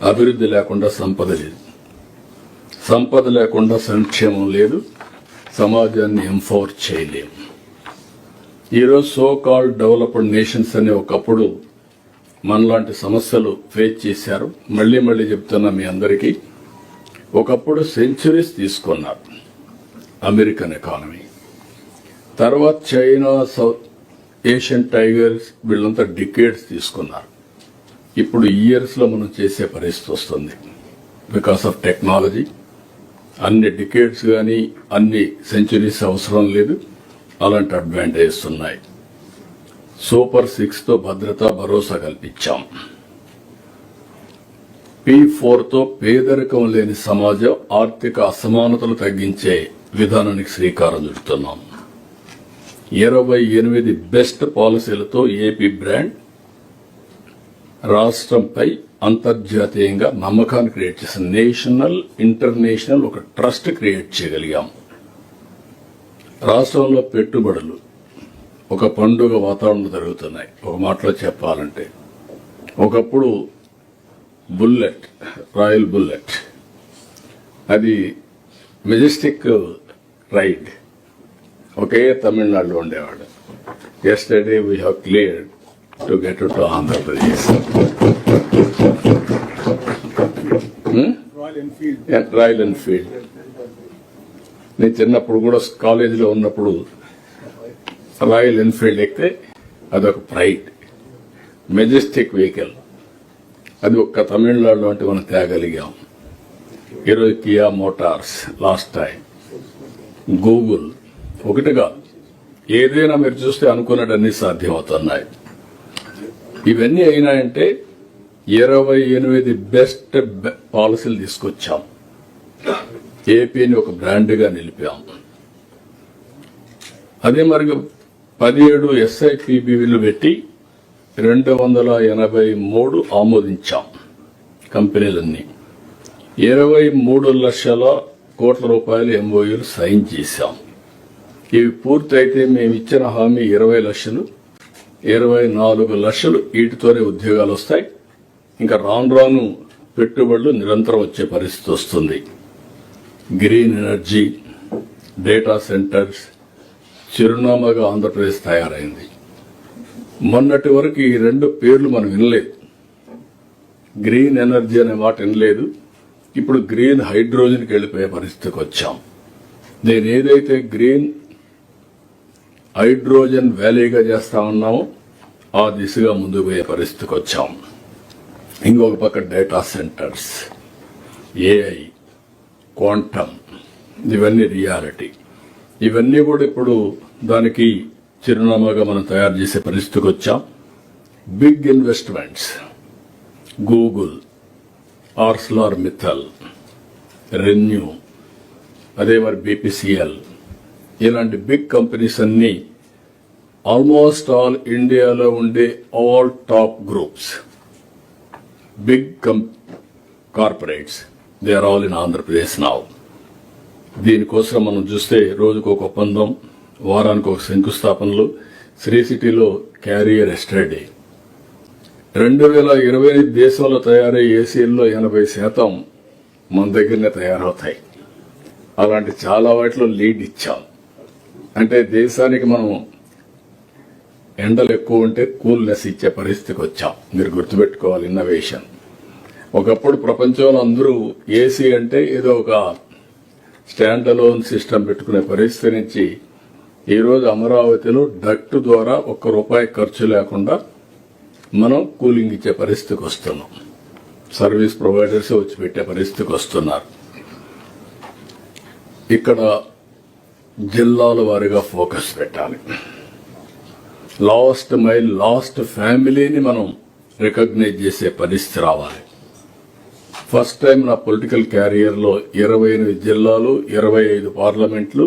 అభివృద్ధి లేకుండా సంపద లేదు, సంపద లేకుండా సంక్షేమం లేదు, సమాజాన్ని ఎంపవర్ చేయలేము. ఈరోజు సో కాల్డ్ డెవలప్డ్ నేషన్స్ అనే ఒకప్పుడు మనలాంటి సమస్యలు ఫేస్ చేశారు. మళ్లీ మళ్లీ చెప్తున్నా మీ అందరికీ, ఒకప్పుడు సెంచురీస్ తీసుకున్నారు అమెరికన్ ఎకానమీ, తర్వాత చైనా, సౌత్ ఏషియన్ టైగర్స్ వీళ్ళంతా డికేడ్స్ తీసుకున్నారు. ఇప్పుడు ఇయర్స్ లో మనం చేసే పరిస్థితి వస్తుంది బికాస్ ఆఫ్ టెక్నాలజీ. అన్ని డికేడ్స్ కానీ అన్ని సెంచురీస్ అవసరం లేదు, అలాంటి అడ్వాంటేజెస్ ఉన్నాయి. సూపర్ 6 తో భద్రత భరోసా కల్పించాం. P4 తో పేదరికం లేని సమాజం, ఆర్థిక అసమానతలు తగ్గించే విధానానికి శ్రీకారం చుడుతున్నాం. 28 బెస్ట్ పాలసీలతో ఏపీ బ్రాండ్ రాష్ట్రంపై అంతర్జాతీయంగా నమ్మకాన్ని క్రియేట్ చేసిన నేషనల్ ఇంటర్నేషనల్ ఒక ట్రస్ట్ క్రియేట్ చేయగలిగాం. రాష్ట్రంలో పెట్టుబడులు ఒక పండుగ వాతావరణం జరుగుతున్నాయి. ఒక మాటలో చెప్పాలంటే, ఒకప్పుడు బుల్లెట్, రాయల్ బుల్లెట్, అది మెజెస్టిక్ రైడ్ ఒకే తమిళనాడులో ఉండేవాడు. Yesterday we have cleared to get to Andhra Pradesh. Royal Enfield. నేను చిన్నప్పుడు కూడా కాలేజీలో ఉన్నప్పుడు రాయల్ ఎన్ఫీల్డ్ ఎక్కితే అదొక ప్రైడ్, మెజెస్టిక్ వెహికల్. అది ఒక్క తమిళనాడులో అంటే మనం తేగలిగాం. ఈరోజు Kia Motors, last time Google, ఒకటిగా ఏదైనా మీరు చూస్తే అనుకున్నటన్నీ సాధ్యమవుతున్నాయి. ఇవన్నీ అయినాయంటే 28 బెస్ట్ పాలసీలు తీసుకొచ్చాం. ఏపీని ఒక బ్రాండ్గా నిలిపాం. అదే మరి 17 SIPBలు పెట్టి 283 ఆమోదించాం కంపెనీలన్నీ. 23 లక్షల కోట్ల రూపాయలు MOUలు సైన్ చేశాం. ఇవి పూర్తయితే మేము ఇచ్చిన హామీ 20 లక్షలు, 24 లక్షలు వీటితోనే ఉద్యోగాలు వస్తాయి. ఇంకా రాను రాను పెట్టుబడులు నిరంతరం వచ్చే పరిస్థితి వస్తుంది. గ్రీన్ ఎనర్జీ, డేటా సెంటర్స్ చిరునామాగా ఆంధ్రప్రదేశ్ తయారైంది. మొన్నటి వరకు ఈ 2 పేర్లు మనం వినలేదు. గ్రీన్ ఎనర్జీ అనే మాట వినలేదు. ఇప్పుడు గ్రీన్ హైడ్రోజన్కి వెళ్లిపోయే పరిస్థితికి వచ్చాం. నేను ఏదైతే గ్రీన్ హైడ్రోజన్ వ్యాలీగా చేస్తా ఉన్నామో ఆ దిశగా ముందుకు పోయే పరిస్థితికి వచ్చాం. ఇంకొక పక్క డేటా సెంటర్స్, AI, క్వాంటమ్, ఇవన్నీ రియాలిటీ. ఇవన్నీ కూడా ఇప్పుడు దానికి చిరునామాగా మనం తయారు చేసే పరిస్థితికి వచ్చాం. Big investments, Google, Arcelor Mittal, renew, అదే మరి BPCL, ఇలాంటి బిగ్ కంపెనీస్ అన్ని ఆల్మోస్ట్ ఆల్ ఇండియాలో ఉండే all top groups, big corporates, they are all in Andhra Pradesh now. దీనికోసం మనం చూస్తే రోజుకు ఒక ఒప్పందం, వారానికి ఒక శంకుస్థాపనలు. శ్రీ సిటీలో క్యారియర్ ఎస్టర్డే 2020 దేశంలో తయారయ్యే ఏసీల్లో 80% మన దగ్గరనే తయారవుతాయి. అలాంటి చాలా వాటిలో లీడ్ ఇచ్చాం. అంటే దేశానికి మనం ఎండలు ఎక్కువ ఉంటే కూల్నెస్ ఇచ్చే పరిస్థితికి వచ్చాం. మీరు గుర్తుపెట్టుకోవాలి ఇన్నోవేషన్. ఒకప్పుడు ప్రపంచంలో అందరూ ఏసీ అంటే ఏదో ఒక స్టాండ్ అలోన్ సిస్టమ్ పెట్టుకునే పరిస్థితి నుంచి ఈరోజు అమరావతిలో డక్ట్ ద్వారా ₹1 ఖర్చు లేకుండా మనం కూలింగ్ ఇచ్చే పరిస్థితికి వస్తున్నాం. సర్వీస్ ప్రొవైడర్స్ వచ్చి పెట్టే పరిస్థితికి వస్తున్నారు. ఇక్కడ జిల్లాల వారీగా ఫోకస్ పెట్టాలి. లాస్ట్ మైల్, లాస్ట్ ఫ్యామిలీని మనం రికగ్నైజ్ చేసే పరిస్థితి రావాలి. ఫస్ట్ టైం నా పొలిటికల్ క్యారియర్ లో 28 జిల్లాలు, 25 పార్లమెంట్లు,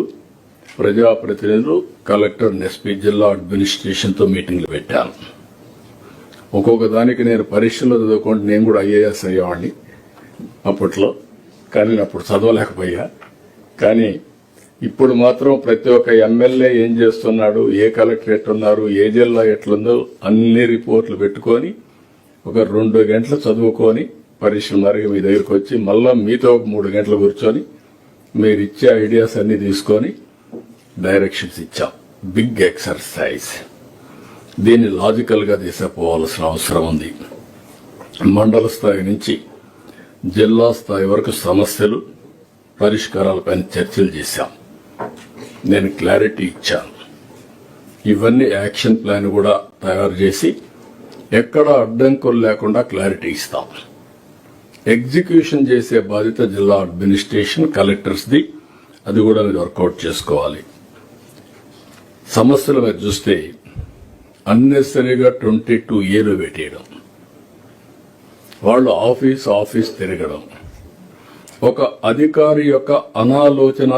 ప్రజాప్రతినిధులు, కలెక్టర్, ఎస్పీ, జిల్లా అడ్మినిస్ట్రేషన్ తో మీటింగ్లు పెట్టాను. ఒక్కొక్క దానికి నేను పరీక్షలో చదువుకుంటే నేను కూడా IAS అయ్యేవాడిని అప్పట్లో, కానీ అప్పుడు చదవలేకపోయా. కానీ ఇప్పుడు మాత్రం ప్రతి ఒక్క ఎమ్మెల్యే ఏం చేస్తున్నాడు, ఏ కలెక్టర్ ఎట్టున్నారు, ఏ జిల్లా ఎట్లుందో అన్ని రిపోర్ట్లు పెట్టుకొని ఒక 2 గంటలు చదువుకొని పరీక్షల మరిగి మీ దగ్గరికి వచ్చి మళ్ళా మీతో ఒక 3 గంటలు కూర్చొని మీరు ఇచ్చే ఐడియాస్ అన్ని తీసుకొని డైరెక్షన్స్ ఇచ్చాం. Big exercise. దీన్ని లాజికల్ గా తీసుకుపోవాల్సిన అవసరం ఉంది. మండల స్థాయి నుంచి జిల్లా స్థాయి వరకు సమస్యలు పరిష్కారాలపైన చర్చలు చేశాం. నేను క్లారిటీ ఇచ్చాను. ఇవన్నీ యాక్షన్ ప్లాన్ కూడా తయారు చేసి ఎక్కడ అడ్డంకులు లేకుండా క్లారిటీ ఇస్తాం. ఎగ్జిక్యూషన్ చేసే బాధ్యత జిల్లా అడ్మినిస్ట్రేషన్, కలెక్టర్స్ది. అది కూడా మీరు వర్కౌట్ చేసుకోవాలి. సమస్యలు మీరు చూస్తే అన్నెసరీగా 22 ఏలు పెట్టేయడం, వాళ్ళు ఆఫీస్ తిరగడం, ఒక అధికారి యొక్క అనాలోచన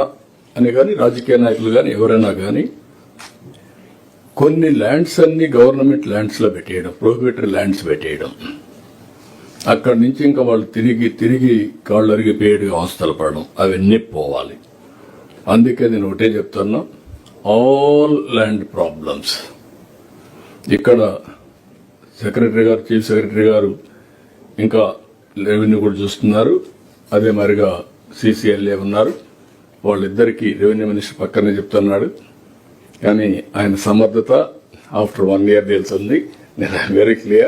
అని కానీ రాజకీయ నాయకులు కానీ ఎవరైనా కానీ కొన్ని ల్యాండ్స్ అన్ని గవర్నమెంట్ ల్యాండ్స్ లో పెట్టేయడం, ప్రొహిబిటరీ ల్యాండ్స్ పెట్టేయడం, అక్కడి నుంచి ఇంకా వాళ్ళు తిరిగి కాళ్ళు అరిగిపోయేడు అవస్థలు పడడం, అవన్నీ పోవాలి. అందుకే నేను ఒకటే చెప్తున్నా, ఆల్ ల్యాండ్ ప్రాబ్లమ్స్ ఇక్కడ సెక్రటరీ గారు, చీఫ్ సెక్రటరీ గారు ఇంకా రెవెన్యూ కూడా చూస్తున్నారు. అదే మరిగా CCLA ఉన్నారు. వాళ్ళిద్దరికీ రెవెన్యూ మినిస్టర్ పక్కనే చెప్తున్నాడు. కానీ ఆయన సమర్థత ఆఫ్టర్ 1 year తెలుస్తుంది. నేను వెరీ క్లియర్.